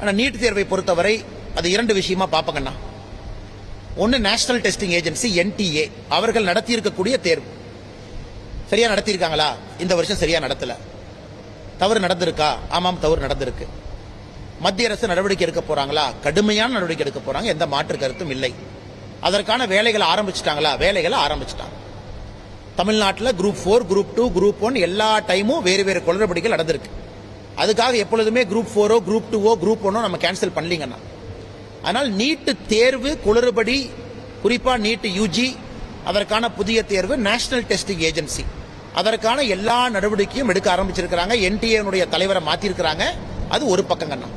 ஆனால் நீட் தேர்வை பொறுத்தவரை அது இரண்டு விஷயமா பார்ப்பங்கண்ணா. ஒன்று, நேஷனல் டெஸ்டிங் ஏஜென்சி NTA அவர்கள் நடத்தியிருக்கக்கூடிய தேர்வு சரியா நடத்தியிருக்காங்களா? இந்த வருஷம் சரியா நடத்தல. தவறு நடந்திருக்கா? ஆமாம், தவறு நடந்திருக்கு. மத்திய அரசு நடவடிக்கை எடுக்க போறாங்களா? கடுமையான நடவடிக்கை எடுக்க போறாங்க, எந்த மாற்று கருத்தும் இல்லை. அதற்கான வேலைகளை ஆரம்பிச்சிட்டாங்களா? வேலைகளை ஆரம்பிச்சிட்டாங்க. தமிழ்நாட்டில் குரூப் 4, குரூப் 2, குரூப் 1 எல்லா டைமும் வேறு வேறு குளறுபடிகள் நடந்திருக்கு. அதுக்காக எப்பொழுதுமே குரூப் 4ஓ குரூப் 2ஓ குரூப் 1ஓ நம்ம கேன்சல் பண்ணலீங்கன்னா. ஆனால் நீட்டு தேர்வு குளறுபடி, குறிப்பா நீட் UG அதற்கான புதிய தேர்வு நேஷனல் டெஸ்டிங் ஏஜென்சி அதற்கான எல்லா நடவடிக்கையும் எடுக்க ஆரம்பிச்சிருக்கிறாங்க. NTA தலைவரை மாத்திருக்கிறாங்க. அது ஒரு பக்கங்கண்ணா.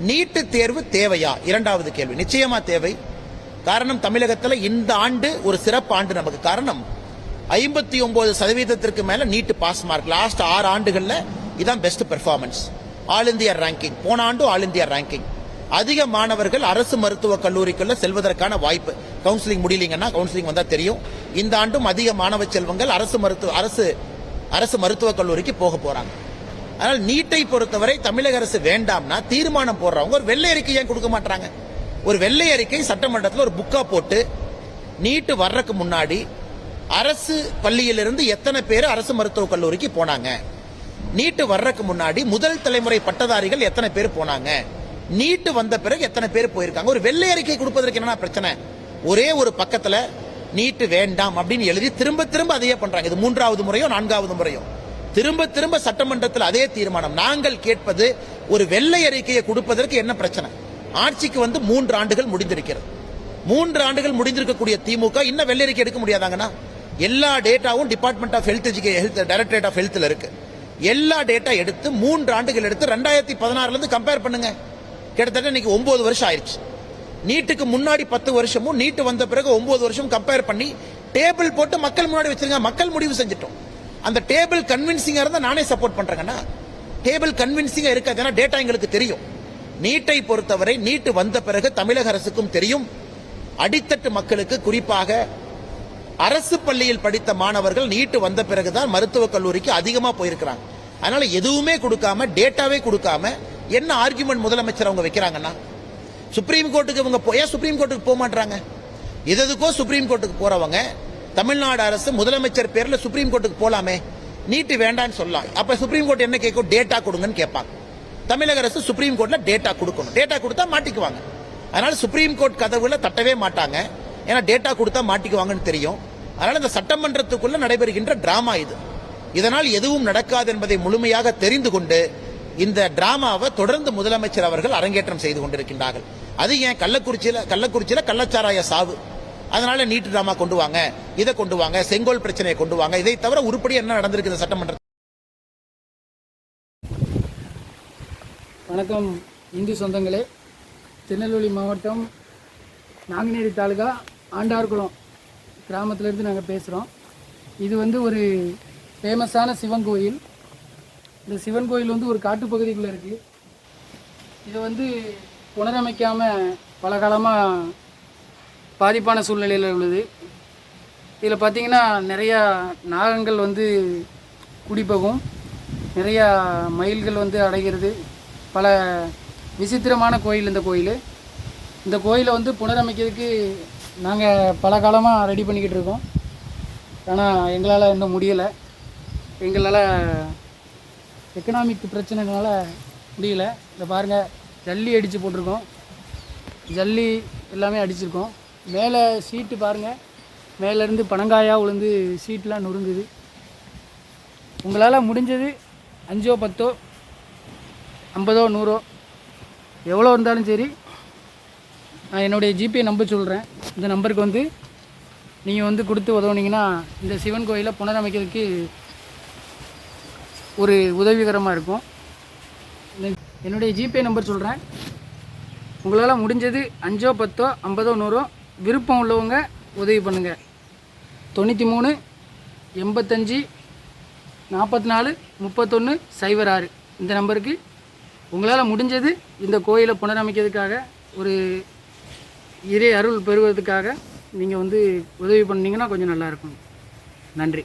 நீட்டு தேர்வு தேவையா? இரண்டாவது கேள்வி. நிச்சயமா தேவை. காரணம், தமிழகத்தில் இந்த ஆண்டு ஒரு சிறப்பு ஆண்டு நமக்கு. காரணம், 59% மேல நீட் பாஸ் மார்க். லாஸ்ட் 6 ஆண்டுகள்ல இதான் best performance. All India ranking. போன ஆண்டு ஆல் இந்தியா ரேங்கிங். அதிக மாணவர்கள் அரசு மருத்துவக் கல்லூரிக்குள்ள செல்வதற்கான வாய்ப்பு. கவுன்சிலிங் முடியலீங்கன்னா, கவுன்சிலிங் வந்தா தெரியும். இந்த ஆண்டும் அதிக மாணவ செல்வங்கள் அரசு மருத்துவக் கல்லூரிக்கு போக போறாங்க. அதனால் நீட்டை பொறுத்தவரை தமிழக அரசு வேண்டாம்னா தீர்மானம் போடுறவங்க ஒரு வெள்ளை அறிக்கை ஏன் கொடுக்க மாட்டாங்க? ஒரு வெள்ளை அறிக்கை சட்டமன்றத்தில் ஒரு புக்கா போட்டு, நீட்டு வர்றதுக்கு முன்னாடி அரசு பள்ளியிலிருந்து எத்தனை பேர் அரசு மருத்துவக் கல்லூரிக்கு போனாங்க, நீட்டு வர்றதுக்கு முன்னாடி முதல் தலைமுறை பட்டதாரிகள் எத்தனை பேர் போனாங்க, நீட்டு வந்த பிறகு எத்தனை பேர் போயிருக்காங்க, ஒரு வெள்ளை அறிக்கை கொடுப்பதற்கு என்ன பிரச்சனை? ஒரே ஒரு பக்கத்துல நீட்டு வேண்டாம் அப்படின்னு எழுதி திரும்ப திரும்ப அதையே பண்றாங்க. இது 3வது முறையோ 4வது முறையோ திரும்ப திரும்ப சட்டமன்றத்தில் அதே தீர்மானம். நாங்கள் கேட்பது ஒரு வெள்ளை அறிக்கையை கொடுப்பதற்கு என்ன பிரச்சனை? ஆட்சிக்கு வந்து 3 ஆண்டுகள் முடிந்திருக்கிறது. 3 ஆண்டுகள் முடிந்திருக்கக்கூடிய திமுக இன்னும் வெள்ளை அறிக்கை எடுக்க முடியாதாங்கன்னா? எல்லா டேட்டாவும் department of health directorate of ஹெல்த்ல இருக்கு. எல்லா டேட்டா எடுத்து 3 ஆண்டுகள் எடுத்து 2016 இருந்து கம்பேர் பண்ணுங்க. கிட்டத்தட்ட இன்னைக்கு 9 வருஷம் ஆயிடுச்சு. நீட்டுக்கு முன்னாடி 10 வருஷமும் நீட்டு வந்த பிறகு 9 வருஷம் கம்பேர் பண்ணி டேபிள் போட்டு மக்கள் முன்னாடி வச்சிருங்க. மக்கள் முடிவு செஞ்சிட்டோம். அந்த டேபிள் கன்வின்சிங்கா இருந்தா நானே சப்போர்ட் பண்றேங்கன்னா, டேபிள் கன்வின்சிங்கா இருக்காதுன்னா டேட்டா எங்களுக்கு தெரியும். நீட்டை பொறுத்தவரை நீட்டு வந்த பிறகு தமிழக அரசுக்கும் தெரியும், அடித்தட்டு மக்களுக்கு, குறிப்பாக அரசு பள்ளியில் படித்த மாணவர்கள் நீட்டு வந்த பிறகுதான் மருத்துவக் கல்லூரிக்கு அதிகமா போயிருக்கிறாங்க. அதனால எதுவுமே கொடுக்காம, டேட்டாவே கொடுக்காம என்ன ஆர்குமெண்ட் முதலமைச்சர் அவங்க வைக்கிறாங்கன்னா, சுப்ரீம் கோர்ட்டுக்கு இவங்க ஏன் சுப்ரீம் கோர்ட்டுக்கு போக மாட்டாங்க? எதுக்கோ சுப்ரீம் கோர்ட்டுக்கு போறவங்க தமிழ்நாடு அரசு முதலமைச்சர் பேர்ல சுப்ரீம் கோர்ட்டுக்கு போலாமே, நீட்டு வேண்டான்னு சொல்லலாம். அப்ப சுப்ரீம் கோர்ட் என்ன கேட்கும்? டேட்டா கொடுங்கன்னு கேட்பாங்க. தமிழக அரசு சுப்ரீம் கோர்ட்ல டேட்டா கொடுக்கணும். டேட்டா கொடுத்தா மாட்டிக்குவாங்க. அதனால சுப்ரீம் கோர்ட் கதவுல தட்டவே மாட்டாங்க. ஏன்னா டேட்டா கொடுத்தா மாட்டிக்குவாங்கன்னு தெரியும். அதனால இந்த சட்டமன்றத்துக்குள்ள நடைபெறுகின்ற டிராமா இது. இதனால் எதுவும் நடக்காது என்பதை முழுமையாக தெரிந்து கொண்டு இந்த டிராமாவை தொடர்ந்து முதலமைச்சர் அவர்கள் அரங்கேற்றம் செய்து கொண்டிருக்கின்றார்கள். அது ஏன் கள்ளக்குறிச்சியில கள்ளச்சாராய சாவு, அதனால நீட் டிராமா கொண்டு வாங்க, இதை கொண்டு வாங்க, செங்கோல் பிரச்சனையை கொண்டு வாங்க. இதை தவிர உருப்படி என்ன நடந்திருக்கு இந்த சட்டமன்றத்தில்? வணக்கம் இந்து சொந்தங்களே. திருநெல்வேலி மாவட்டம் நாங்குநேரி தாலுகா ஆண்டார்குளம் கிராமத்திலிருந்து நாங்கள் பேசுகிறோம். இது வந்து ஒரு ஃபேமஸான சிவன் கோயில். இந்த சிவன் கோயில் வந்து ஒரு காட்டுப்பகுதிக்குள்ளே இருக்குது. இதை வந்து புனரமைக்காமல் பல காலமாக பாதிப்பான சூழ்நிலையில் உள்ளது. இதில் பார்த்திங்கன்னா நிறையா நாகங்கள் வந்து குடிபோகும், நிறையா மயில்கள் வந்து அடைகிறது. பல விசித்திரமான கோயில் இந்த கோயிலை வந்து புனரமைக்கிறதுக்கு நாங்கள் பல காலமாக ரெடி பண்ணிக்கிட்டு இருக்கோம். ஆனால் எங்களால் இன்னும் முடியலை. எங்களால் எக்கனாமிக் பிரச்சனைனால முடியல. இதை பாருங்கள், ஜல்லி அடித்து போட்டிருக்கோம், ஜல்லி எல்லாமே அடிச்சிருக்கோம். மேலே சீட்டு பாருங்கள், மேலேருந்து பனங்காயாக விழுந்து சீட்டெலாம் நொறுங்குது. உங்களால் முடிஞ்சது 5ஓ 10ஓ 50ஓ 100ஓ எவ்வளோ இருந்தாலும் சரி, நான் என்னுடைய ஜிபே நம்பர் சொல்கிறேன். இந்த நம்பருக்கு வந்து நீங்கள் வந்து கொடுத்து உதவுனீங்கன்னா இந்த சிவன் கோயிலை புனரமைக்கிறதுக்கு ஒரு உதவிகரமாக இருக்கும். என்னுடைய ஜிபே நம்பர் சொல்கிறேன். உங்களால் முடிஞ்சது 5ஓ 10ஓ 50ஓ 100ஓ விருப்பம் உள்ளவங்க உதவி பண்ணுங்கள். 93 85 44 31 06 இந்த நம்பருக்கு உங்களால் முடிஞ்சது இந்த கோயிலை புனரமைக்கிறதுக்காக, ஒரு இறை அருள் பெறுவதற்காக நீங்கள் வந்து உதவி பண்ணிங்கன்னா கொஞ்சம் நல்லாயிருக்கும். நன்றி.